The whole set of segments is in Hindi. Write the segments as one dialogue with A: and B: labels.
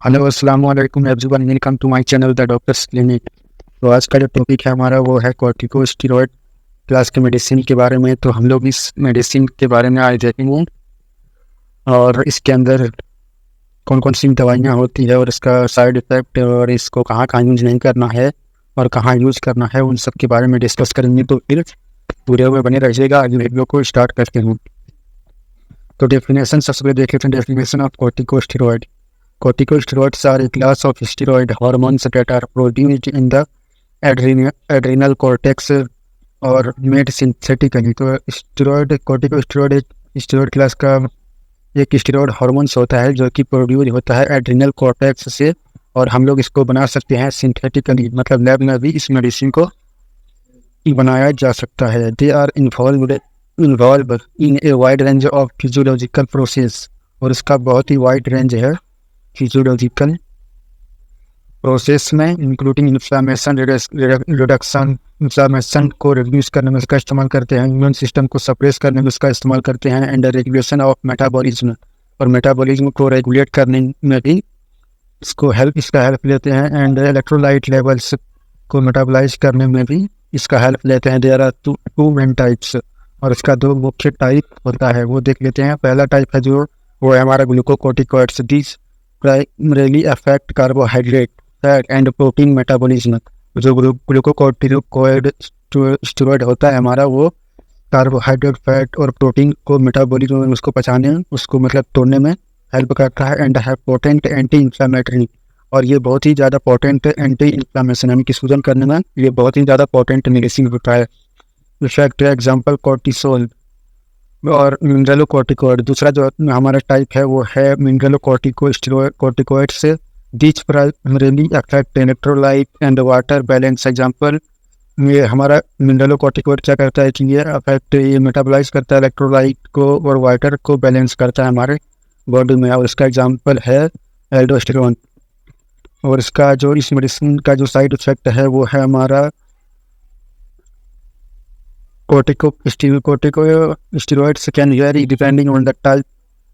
A: हेलो अस्सलाम वालेकुम everyone, welcome to my channel the doctors clinic. तो आज का जो टॉपिक है हमारा वो है कॉर्टिकोस्टेरॉइड क्लास के मेडिसिन के बारे में। तो हम लोग इस मेडिसिन के बारे में आज देखेंगे और इसके अंदर कौन कौन सी दवाइयाँ होती है और इसका साइड इफ़ेक्ट और इसको कहाँ कहाँ यूज नहीं करना है और कहाँ यूज करना है, उन सब के बारे में डिस्कस करेंगे। तो फिर पूरे में बने रहिएगा। आज वीडियो को स्टार्ट करते हैं। तो डेफिनेशन सबसे पहले देख लेते हैं। Definition of corticosteroid. Corticosteroids are a class of steroid hormones that are produced in the adrenal cortex और मेड सिंथेटिकली। तो स्टेरॉयड कॉर्टिकोस्टेरॉइड एक स्टेरॉयड क्लास का एक स्टेरॉयड हार्मोन्स होता है जो कि प्रोड्यूस होता है एड्रिनल कॉर्टेक्स से, और हम लोग इसको बना सकते हैं सिंथेटिकली, मतलब लैब में भी इस मेडिसिन को बनाया जा सकता है। They are involve in a wide range of physiological process, और इसका बहुत ही वाइड रेंज है फिजियोलॉजिकल प्रोसेस में, इंक्लूडिंग इन्फ्लामेशन रिडक्शन। इन्फ्लामेशन को रिड्यूस करने में इसका इस्तेमाल करते हैं, इम्यून सिस्टम को सप्रेस करने में इसका इस्तेमाल करते हैं, एंड रेगुलेशन ऑफ मेटाबॉलिज्म, और मेटाबॉलिज्म को रेगुलेट करने में भी इसका हेल्प लेते हैं, एंड इलेक्ट्रोलाइट लेवल्स को मेटाबलाइज करने में भी इसका हेल्प लेते हैं। There are two main types, और इसका दो मुख्य टाइप होता है, वो देख लेते हैं। पहला टाइप है जो वो है हमारा glucocorticoids. This primarily affect carbohydrate, fat and protein metabolism. जो ग्लूकोकॉर्टिकॉइड स्टेरॉइड होता है हमारा, वो कार्बोहाइड्रेट, फैट और प्रोटीन को मेटाबॉलिज्म में उसको पचाने, उसको मतलब तोड़ने में हेल्प करता है, एंड है पोटेंट एंटी इन्फ्लामेटरी, और ये बहुत ही ज़्यादा पोटेंट एंटी इन्फ्लामेशन यानी कि सूजन करने में ये बहुत ही ज़्यादा पोटेंट मेडिसिन होता है। इफेक्ट एग्जाम्पल कॉर्टिसोल और मिनरलोकॉर्टिकॉइड। दूसरा जो हमारा टाइप है वो है मिनरलोकॉर्टिकॉइड से। This primarily affect electrolyte and water balance. Example ये हमारा मिनरलोकॉर्टिकॉइड क्या करता है कि ये मेटाबलाइज करता है इलेक्ट्रोलाइट को और वाटर को बैलेंस करता है हमारे बॉडी में, और इसका एग्जांपल है एल्डोस्टेरोन। और इसका जो इस मेडिसिन का जो साइड इफेक्ट है वो है हमारा corticosteroids can vary depending on the type,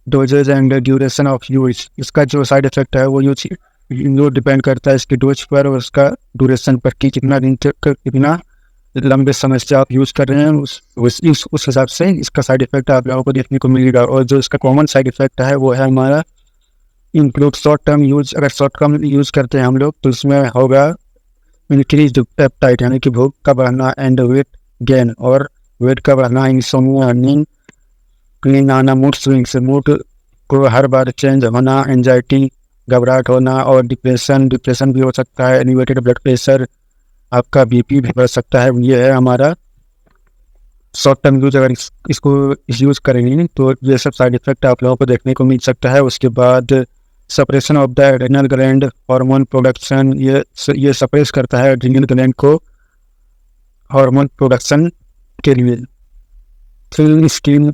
A: dosage and the duration of use. इसका जो साइड इफेक्ट है वो जो डिपेंड करता है इसके डोज पर और उसका ड्यूरेशन पर, कि कितना दिन तक कितना लंबे समय से आप यूज़ कर रहे हैं, उस हिसाब से इसका साइड इफेक्ट आप लोगों को देखने को मिलेगा। और जो इसका कॉमन साइड इफेक्ट है वो है हमारा इंक्लूड शॉर्ट टर्म यूज। अगर शॉर्ट टर्म यूज़ करते हैं हम लोग तो इसमें होगा इंक्रीज पेप्टाइड यानी कि भूख का बढ़ना, एंड वेट गेन और वेट का बढ़ना, इंसोम्निया, नींद आना, मूड स्विंग्स, मूड को हर बार चेंज होना, एंजाइटी घबराहट होना, और डिप्रेशन भी हो सकता है, एलिवेटेड ब्लड प्रेशर, आपका बीपी भी बढ़ सकता है। ये है हमारा शॉर्ट टर्म यूज। अगर इसको यूज़ करेंगे तो ये सब साइड इफेक्ट आप लोगों को देखने को मिल सकता है। उसके बाद suppression of the adrenal gland hormone production, ये सप्रेस करता है एड्रेनल ग्लैंड को हार्मोन प्रोडक्शन के लिए। फिर स्किन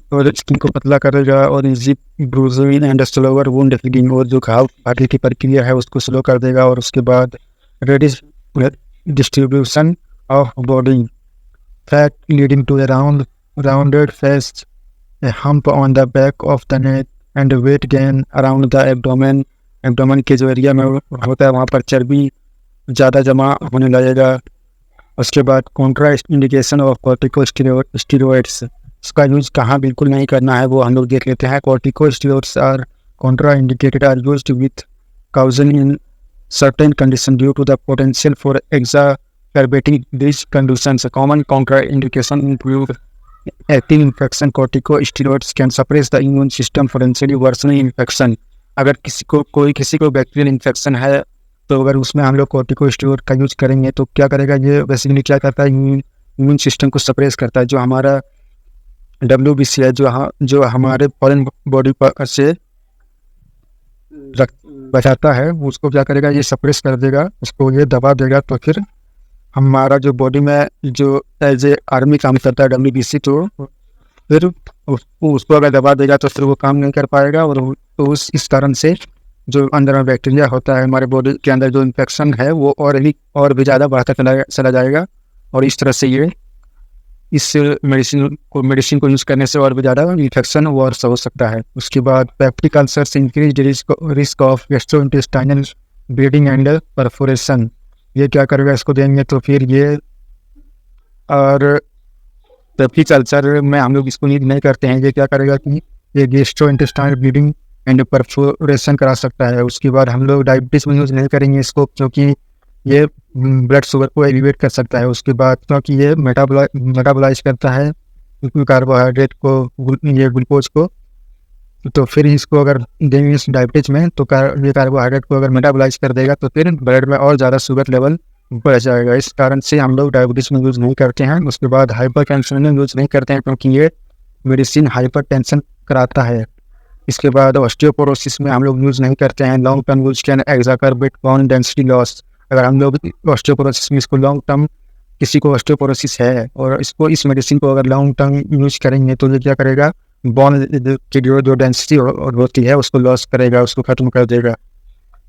A: को पतला करेगा, और easy bruising and slower wound healing, और जो घाव भागने की प्रक्रिया है उसको स्लो कर देगा। और उसके बाद reddish distribution of body fat leading to rounded face, a hump on the back of the neck, and weight gain around the abdomen. Abdomen के जो एरिया में होता है वहाँ पर चर्बी ज़्यादा जमा होने लगेगा। उसके बाद कॉन्ट्रा इंडिकेशन ऑफ कॉर्टिकोस्टेरॉइड्स, इसका यूज़ कहाँ बिल्कुल नहीं करना है वो हम लोग देख लेते हैं। Corticosteroids are contraindicated are used with caution in certain condition due to the potential for exacerbating these conditions. A common contraindication include active infection. Corticosteroids can suppress the immune system, potentially worsening infection. अगर किसी को बैक्टीरियल इन्फेक्शन है तो अगर उसमें हम लोग कॉर्टिकोस्टेरॉइड का यूज करेंगे तो क्या करेगा, ये बेसिकली क्या करता है, इम्यून सिस्टम को सप्रेस करता है। जो हमारा WBC है, जो हमारे फॉरेन बॉडी पर से बचाता है, उसको क्या करेगा, ये सप्रेस कर देगा, उसको ये दबा देगा। तो फिर हमारा जो बॉडी में जो एज ए आर्मी काम करता है WBC, तो फिर उसको अगर दबा देगा तो फिर वो काम नहीं कर पाएगा, और तो इस कारण से जो अंदर में बैक्टीरिया होता है हमारे बॉडी के अंदर, जो इन्फेक्शन है वो और भी ज़्यादा बढ़ता चला जाएगा, और इस तरह से ये इस मेडिसिन को यूज़ करने से और भी ज़्यादा इन्फेक्शन वर्स हो सकता है। उसके बाद peptic ulcers increase risk of gastrointestinal bleeding and perforation. ये क्या करेगा, इसको देंगे तो फिर ये, और पेप्टिक अल्सर में हम लोग इसको नीड नहीं करते हैं, ये क्या करेगा कि ये गैस्ट्रोइंटेस्टाइनल ब्लीडिंग एंड परफोरेशन करा सकता है। उसके बाद हम लोग डायबिटीज़ में यूज़ नहीं करेंगे इसको, क्योंकि ये ब्लड शुगर को एलिवेट कर सकता है। उसके बाद क्योंकि ये मेटाबोलाइज करता है कार्बोहाइड्रेट को, ये ग्लूकोज को, तो फिर इसको अगर देंगे इस डायबिटीज में तो ये कार्बोहाइड्रेट को अगर मेटाबोलाइज कर देगा तो फिर ब्लड में और ज़्यादा शुगर लेवल बढ़ जाएगा। इस कारण से हम लोग डायबिटीज़ में यूज़ नहीं करते हैं। उसके बाद हाइपर टेंशन में यूज़ नहीं करते हैं, क्योंकि ये मेडिसिन हाइपर टेंशन कराता है। इसके बाद ऑस्टियोपोरोसिस में हम लोग यूज़ नहीं करते हैं। Long term use can exacerbate bone density loss. अगर हम लोग ऑस्टियोपोरोसिस में इसको लॉन्ग टर्म, किसी को ऑस्टियोपोरोसिस है और इस मेडिसिन को अगर लॉन्ग टर्म यूज करेंगे तो ये क्या करेगा, बोन की जो डेंसिटी होती है उसको लॉस करेगा, उसको ख़त्म कर देगा।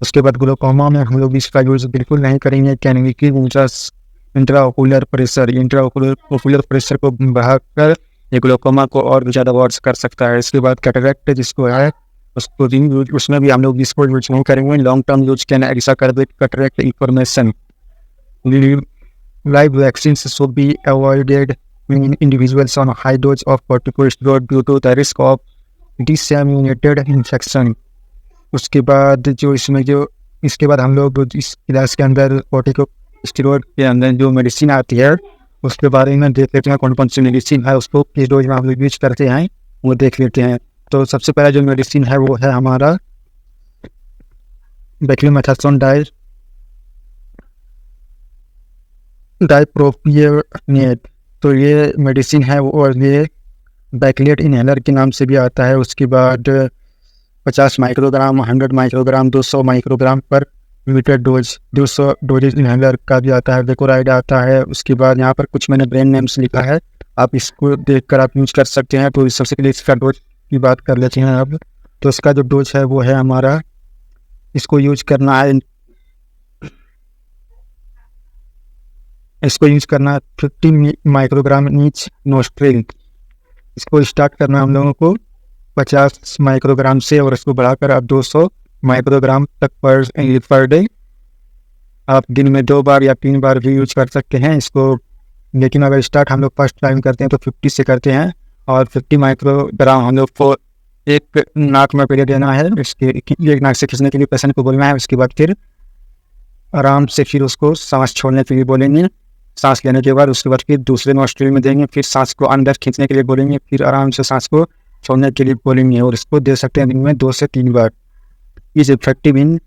A: उसके बाद ग्लूकोमा में हम लोग इसका यूज़ बिल्कुल नहीं करेंगे। कैनिकी इंट्राओकुलर प्रेशर को बढ़ाकर ये ग्लूकोमा को और भी ज़्यादा वर्स कर सकता है। इसके बाद कैटरेक्ट जिसको है उसको उसमें भी हम लोग इसको यूज नहीं करेंगे। Long term use can exacerbate cataract information. Live vaccine should be avoided in individuals on high dose of corticosteroid due to the risk of disseminated infection। उसके बाद इसके बाद हम लोग इस इलाज के अंदर कॉर्टिकोस्टेरॉइड के अंदर जो मेडिसिन आती है उसके बारे में देख लेते हैं, कौन कौन सी मेडिसिन है, उसको किस डोज में हम लोग यूज करते हैं वो देख लेते हैं। तो सबसे पहला जो मेडिसिन है वो है हमारा बेक्लोमेथासोन डाइप्रोपियोनेट। तो ये मेडिसिन है और ये बैकलेट इनहेलर के नाम से भी आता है। उसके बाद 50 माइक्रोग्राम, 100 माइक्रोग्राम, 200 माइक्रोग्राम पर मीटर डोज, 200 डोजेज इनहेलर का भी आता है। वेकोराइड आता है। उसके बाद यहाँ पर कुछ मैंने ब्रांड नेम्स लिखा है, आप इसको देखकर आप यूज कर सकते हैं। तो सबसे पहले इसका डोज की बात कर लेते हैं अब। तो इसका जो डोज है वो है हमारा, इसको यूज करना है 50 माइक्रोग्राम ईच नोस्ट्रिल। इसको स्टार्ट करना हम लोगों को 50 माइक्रोग्राम से और इसको बढ़ाकर आप 200 माइक्रोग्राम तक पर डे आप दिन में 2 बार या 3 बार भी यूज कर सकते हैं इसको। लेकिन अगर स्टार्ट हम लोग फर्स्ट टाइम करते हैं तो 50 से करते हैं और 50 माइक्रोग्राम हम लोग को एक नाक में पहले देना है। इसके एक नाक से खींचने के लिए पेशेंट को बोलना है। उसके बाद फिर आराम से फिर उसको सांस छोड़ने के लिए बोलेंगे। सांस लेने के बाद उसके बाद फिर दूसरे नोस्ट्रिल में देंगे, फिर सांस को अंदर खींचने के लिए बोलेंगे, फिर आराम से सांस को छोड़ने के लिए बोलेंगे। और इसको दे सकते हैं दिन में 2 से 3 बार। Is effective in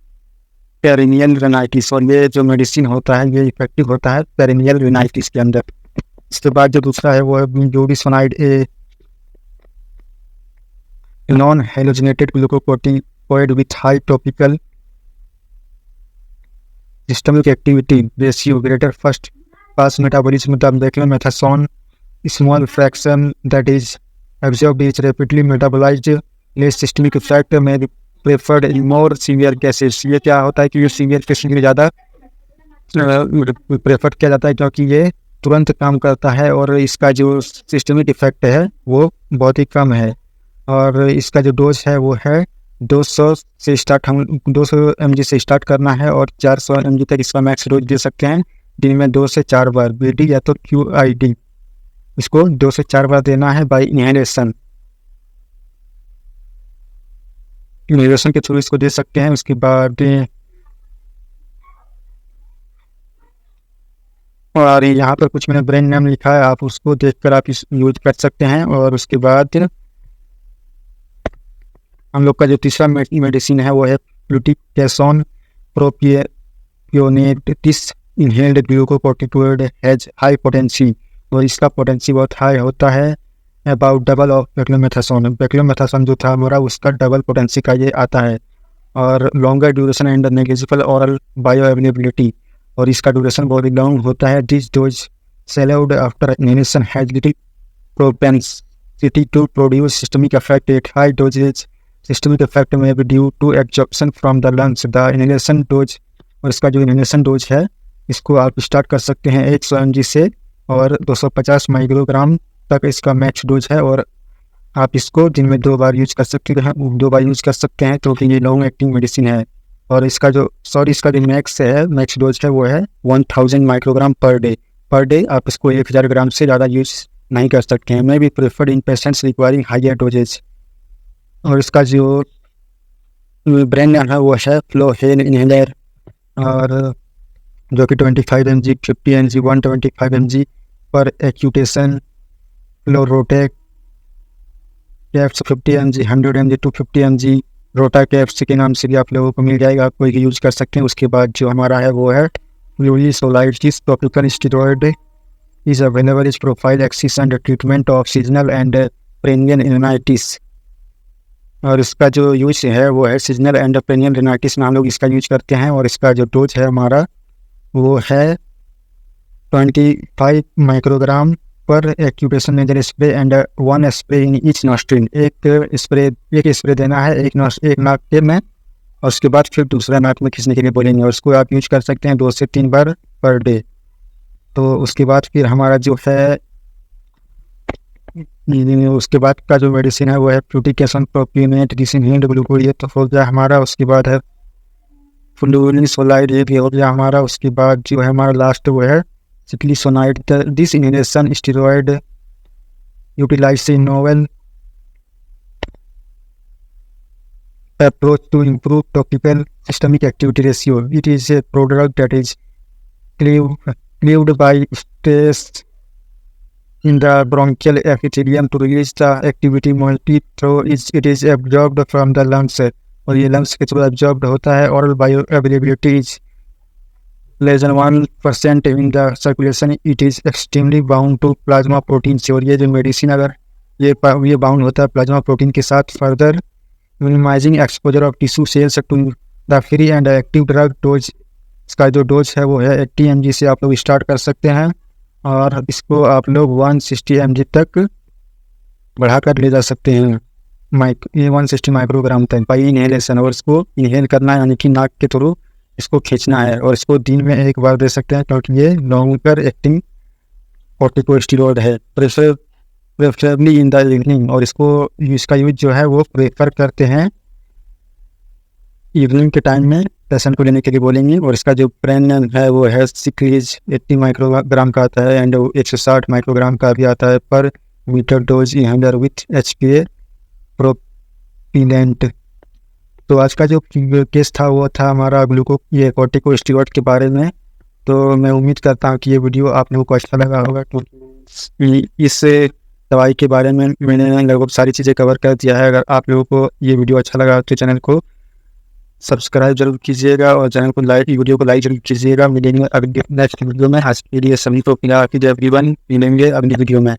A: perennial rhinitis. और ये जो मेडिसिन होता है ये इफेक्टिव होता है पेरिनियल रेनाइटिस के अंदर। इसके बाद जो दूसरा है वो है budesonide a, non halogenated glucocorticoid with high topical systemic activity ratio greater first pass metabolism the beclomethasone small fraction that is absorbed is rapidly metabolized, less systemic effect may be preferred in more severe cases। ये क्या होता है कि ये सीवियर केस के लिए ज़्यादा प्रेफर किया जाता है क्योंकि ये तुरंत काम करता है और इसका जो सिस्टमिक इफेक्ट है वो बहुत ही कम है। और इसका जो डोज है वो है 200 से स्टार्ट, हम 200 mg से स्टार्ट करना है और 400 mg तक इसका मैक्स डोज दे सकते हैं दिन में 2 से 4 बार। BD या तो QID, इसको 2 से 4 बार देना है बाई इनहेलेशन के थ्रू इसको दे सकते हैं। उसके बाद और यहाँ पर कुछ मैंने ब्रांड नेम लिखा है, आप उसको देखकर आप इस यूज कर सकते हैं। और उसके बाद हम लोग का जो तीसरा मेडिसिन है वो है fluticasone propionate is inhaled glucocorticoid has high potency. और इसका पोटेंसी बहुत हाई होता है, about double of beclomethasone. Beclomethasone जो था हमारा उसका डबल पोटेंसी का ये आता है। और longer duration and negligible oral bioavailability, और इसका ड्यूरेशन बहुत ही लॉन्ग होता है। This dose swallowed after inhalation has little propensity to produce systemic effect at high doses. Systemic effect may be due to absorption from the lungs the inhalation dose. और इसका जो इनहेलेशन डोज है इसको आप स्टार्ट कर सकते हैं 100 mg से और 250 माइक्रोग्राम तक इसका मैक्स डोज है। और आप इसको दिन में 2 बार यूज कर सकते हैं, 2 बार यूज कर सकते हैं, तो ये लॉन्ग एक्टिंग मेडिसिन है। और इसका जो मैक्स डोज है वो है 1000 माइक्रोग्राम पर डे। आप इसको 1000 ग्राम से ज़्यादा यूज नहीं कर सकते हैं। मैं भी प्रेफर्ड इन पेशेंट्स रिक्वायरिंग हायर डोजेज। और इसका जो ब्रांड है वो है फ्लोहेन इनहेलर, और जो कि 25 mg, 50 mg, 125 mg पर एक्यूटेशन। फ्लोरोटेक कैप्स 50 mg, 100 mg, 250 mg रोटा कैप्स के नाम से भी आप लोगों को मिल जाएगा, आप कोई यूज कर सकते हैं। उसके बाद जो हमारा है वो है flunisolide is topical steroid is available is prophylaxis and treatment of seasonal and perennial rhinitis. और इसका जो यूज है वो है सीजनल एंड पेरिनियल रिनाइटिस में हम लोग इसका यूज करते हैं। और इसका जो डोज है हमारा वो है 25 माइक्रोग्राम पर occupation nasal spray and 1 spray in each nostril. एक स्प्रे देना है एक नाक के में, और उसके बाद फिर दूसरा नाक में खींचने के लिए बोलेंगे। और उसको आप यूज कर सकते हैं 2 से 3 बार पर डे। तो उसके बाद फिर हमारा जो है उसके बाद का जो मेडिसिन है वो है फ्लूटिकेशन प्रोपिनेट डिसइनहेल्ड ग्लूकोज, तो हो गया हमारा। उसके बाद है फ्लूरिसोलाइड, ये भी हो गया हमारा। उसके बाद जो है हमारा लास्ट वो है ciclesonide. This inhalation steroid utilise novel approach to improve topical systemic activity ratio. It is a prodrug that is cleaved by stress in the bronchial epithelium to release the activity moiety through it is absorbed from the lungs, और ये lungs के थ्रू absorbed होता है। oral bioavailability is less than 1% in the circulation. It is extremely bound to plasma protein से, और ये जो मेडिसिन अगर ये बाउंड होता है प्लाज्मा प्रोटीन के साथ, further minimising exposure of tissue cells to the free and active drug dose. इसका जो डोज है वो है 80 mg से आप लोग स्टार्ट कर सकते हैं, और इसको आप लोग 160 mg तक बढ़ाकर ले जा सकते हैं, ये 160 माइक्रोग्राम तक बाई इनहेलेशन। और इसको इनहेल करना है, यानी कि नाक के थ्रू इसको खींचना है। और इसको दिन में 1 बार दे सकते हैं, क्योंकि ये लॉन्गर एक्टिंग कॉर्टिकोस्टेरॉइड है, प्रेफरेबली इन द इवनिंग। और इसका यूज जो है वो प्रेफर करते हैं इवनिंग के टाइम में पेशेंट को लेने के लिए बोलेंगे। और इसका जो ब्रांड है वो है सिक्लीज, 80 माइक्रोग्राम का आता है एंड 160 माइक्रोग्राम का भी आता है पर meter dose inhaler with HPA propellant. तो आज का जो केस था वो था हमारा ये कॉर्टिकोस्टेरॉइड के बारे में। तो मैं उम्मीद करता हूँ कि ये वीडियो आप लोगों को अच्छा लगा होगा, क्योंकि इस दवाई के बारे में मैंने लगभग सारी चीज़ें कवर कर दिया है। अगर आप लोगों को ये वीडियो अच्छा लगा तो चैनल को सब्सक्राइब जरूर कीजिएगा, और चैनल को वीडियो को लाइक जरूर कीजिएगा। मिलेंगे अगली नेक्स्ट वीडियो में। आज के लिए सभी को फिलहाल एवरीवन, मिलेंगे अगली वीडियो में।